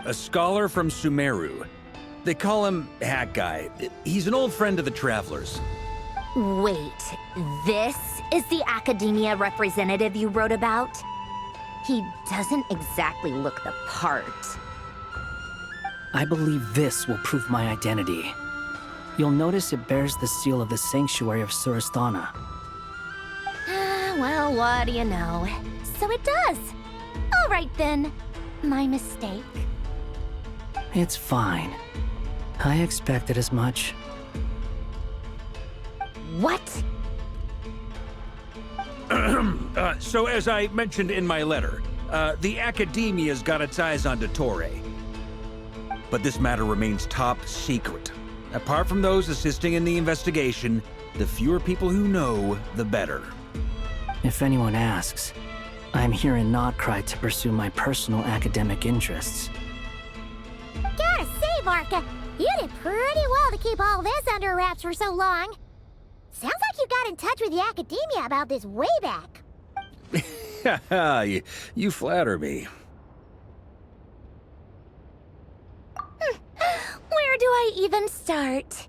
a scholar from Sumeru. They call him Hat Guy. He's an old friend of the Travelers. Wait, this is the academia representative you wrote about? He doesn't exactly look the part. I believe this will prove my identity. You'll notice it bears the seal of the Sanctuary of Surasthana. Well, what do you know? So it does. All right then. My mistake. It's fine. I expected as much. What? So as I mentioned in my letter, the Academia's got its eyes on Dottore. But this matter remains top secret. Apart from those assisting in the investigation, the fewer people who know, the better. If anyone asks, I'm here in Notcry to pursue my personal academic interests. Gotta say, Varka, you did pretty well to keep all this under wraps for so long. Sounds like you got in touch with the Academia about this way back. you flatter me. Where do I even start?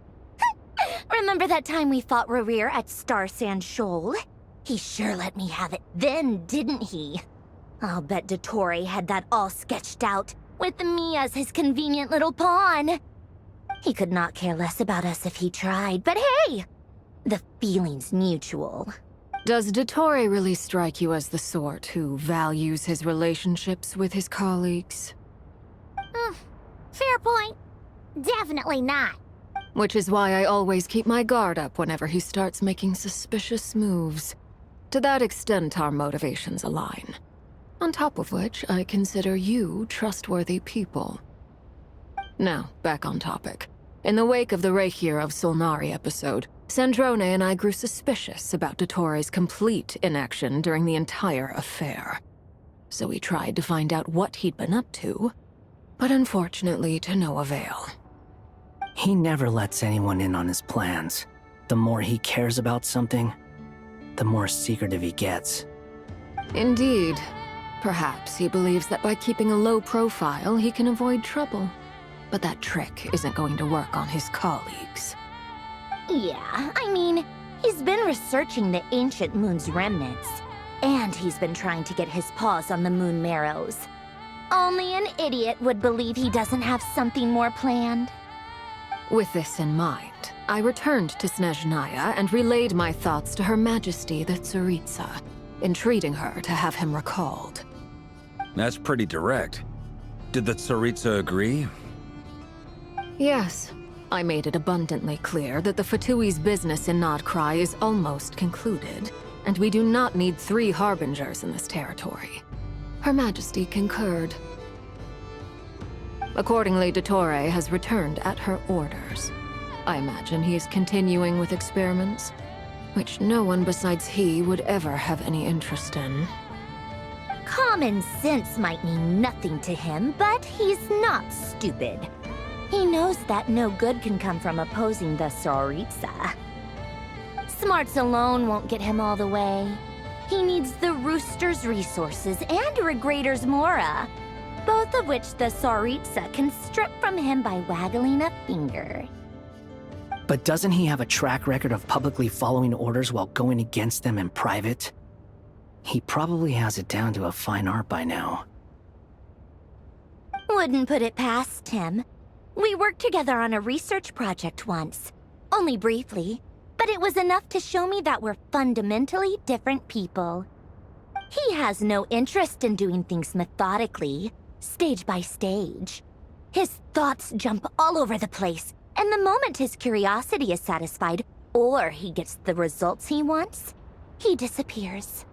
Remember that time we fought Rerir at Star Sand Shoal? He sure let me have it then, didn't he? I'll bet Dottore had that all sketched out, with me as his convenient little pawn. He could not care less about us if he tried, but hey! The feeling's mutual. Does Dottore really strike you as the sort who values his relationships with his colleagues? Fair point. Definitely not. Which is why I always keep my guard up whenever he starts making suspicious moves. To that extent, our motivations align. On top of which, I consider you trustworthy people. Now, back on topic. In the wake of the Reikir of Solnari episode, Sandrone and I grew suspicious about Dottore's complete inaction during the entire affair. So we tried to find out what he'd been up to, but unfortunately to no avail. He never lets anyone in on his plans. The more he cares about something, the more secretive he gets. Indeed. Perhaps he believes that by keeping a low profile, he can avoid trouble. But that trick isn't going to work on his colleagues. Yeah, I mean, he's been researching the ancient moon's remnants. And he's been trying to get his paws on the moon marrows. Only an idiot would believe he doesn't have something more planned. With this in mind, I returned to Snezhnaya and relayed my thoughts to Her Majesty the Tsaritsa, entreating her to have him recalled. That's pretty direct. Did the Tsaritsa agree? Yes. I made it abundantly clear that the Fatui's business in Notcry is almost concluded, and we do not need 3 harbingers in this territory. Her Majesty concurred. Accordingly, Dottore has returned at her orders. I imagine he's continuing with experiments, which no one besides he would ever have any interest in. Common sense might mean nothing to him, but he's not stupid. He knows that no good can come from opposing the Tsaritsa. Smarts alone won't get him all the way. He needs the Rooster's resources and Regrator's Mora, both of which the Tsaritsa can strip from him by waggling a finger. But doesn't he have a track record of publicly following orders while going against them in private? He probably has it down to a fine art by now. Wouldn't put it past him. We worked together on a research project once. Only briefly, but it was enough to show me that we're fundamentally different people. He has no interest in doing things methodically, stage by stage. His thoughts jump all over the place, and the moment his curiosity is satisfied, or he gets the results he wants, he disappears.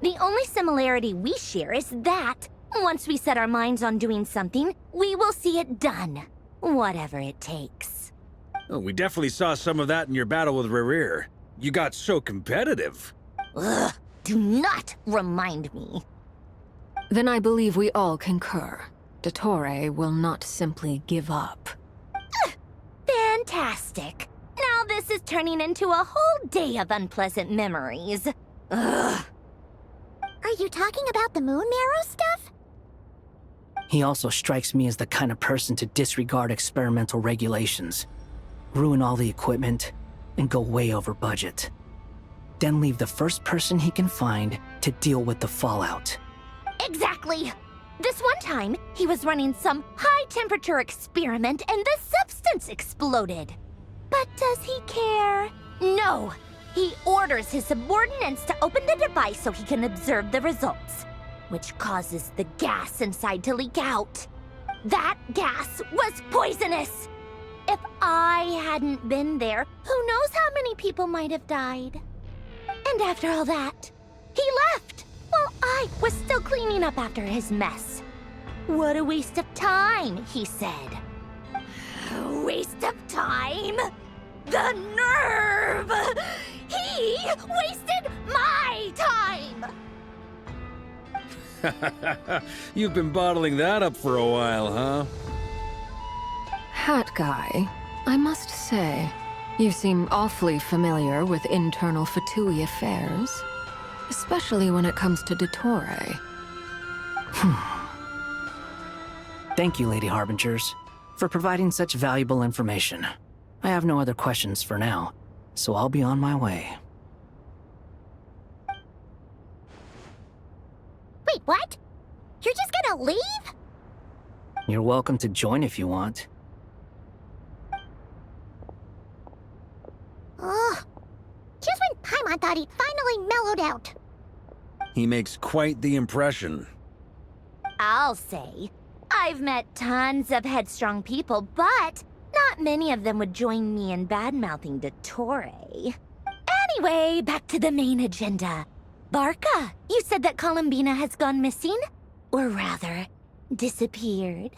The only similarity we share is that, once we set our minds on doing something, we will see it done. Whatever it takes. Oh, we definitely saw some of that in your battle with Rerir. You got so competitive. Ugh, do not remind me. Then I believe we all concur. Dottore will not simply give up. Fantastic. Now this is turning into a whole day of unpleasant memories. Ugh. Are you talking about the moon marrow stuff? He also strikes me as the kind of person to disregard experimental regulations, ruin all the equipment, and go way over budget. Then leave the first person he can find to deal with the fallout. Exactly! This one time, he was running some high-temperature experiment and the substance exploded. But does he care? No! He orders his subordinates to open the device so he can observe the results, which causes the gas inside to leak out. That gas was poisonous! If I hadn't been there, who knows how many people might have died? And after all that, he left while I was still cleaning up after his mess. What a waste of time, he said. Waste of time? The nerve! He wasted my time! You've been bottling that up for a while, huh? Hat guy, I must say, you seem awfully familiar with internal Fatui affairs. Especially when it comes to Dottore. Thank you, Lady Harbingers, for providing such valuable information. I have no other questions for now, so I'll be on my way. Wait, what? You're just gonna leave? You're welcome to join if you want. Ugh. Just when Paimon thought he'd finally mellowed out. He makes quite the impression. I'll say. I've met tons of headstrong people, but not many of them would join me in bad-mouthing Dottore. Anyway, back to the main agenda. Barca, you said that Columbina has gone missing? Or rather, disappeared.